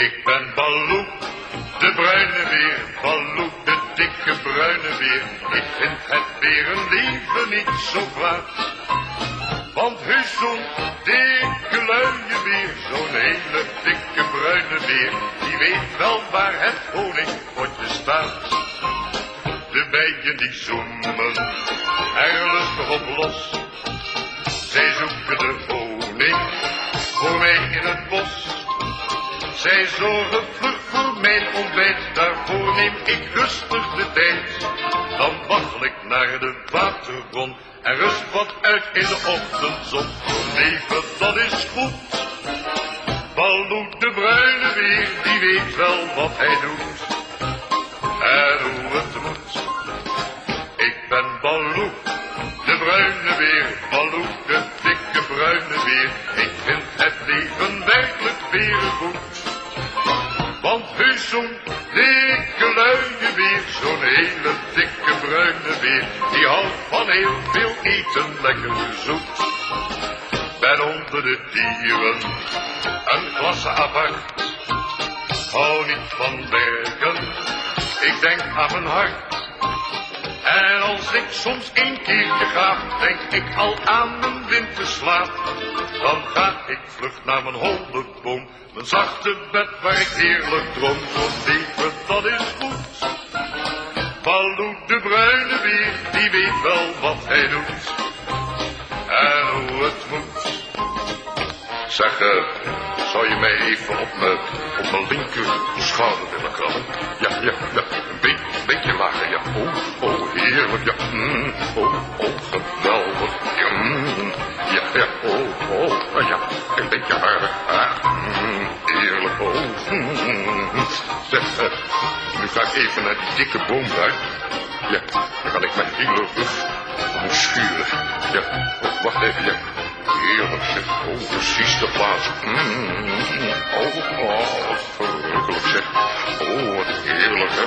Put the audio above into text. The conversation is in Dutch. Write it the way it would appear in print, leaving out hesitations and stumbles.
Ik ben Baloo, de bruine beer, Baloo, de dikke bruine beer. Ik vind het berenleven niet zo kwaad. Want heus zo'n dikke luie beer, zo'n hele dikke bruine beer, die weet wel waar het honingpotje staat. De bijen die zoemen er lustig op los. Zij zoeken de honing voor mij in het bos. Zij zorgen vlug voor mijn ontbijt, daarvoor neem ik rustig de tijd. Dan waggel ik naar de waterbron en rust wat uit in de ochtendzon. Leven, dat is goed. Baloo, de bruine beer, die weet wel wat hij doet. En hoe het moet. Ik ben Baloo, de bruine beer, Baloo, de dikke bruine beer. Ik vind het leven werkelijk berengoed. Want heus zo'n dikke luie beer, zo'n hele dikke bruine beer, die houdt van heel veel eten, lekker zoet. Ben onder de dieren een klasse apart. Hou niet van werken, ik denk aan mijn hart. En als ik soms een keertje ga, denk ik al aan mijn winterslaap. Dan ga ik vlug naar mijn hondenboom, mijn zachte bed waar ik heerlijk droom. Zo'n leven, dat is goed. Baloo, de bruine beer, die weet wel wat hij doet. En hoe het moet. Zeg, zou je mij even op mijn linker schouder willen krabben? Ja, een beetje lager, ja. Oh, heerlijk, ja. Geweldig. Ja, ja, een beetje harder. Heerlijk, Zeg, nu ga ik even naar die dikke boom daar. Ja, dan kan ik mijn hele rug schuren. Ja, wacht even, ja. Heerlijk, zeg. Precies de plaats. Wat verrukkelijk, zeg. Wat heerlijk, hè.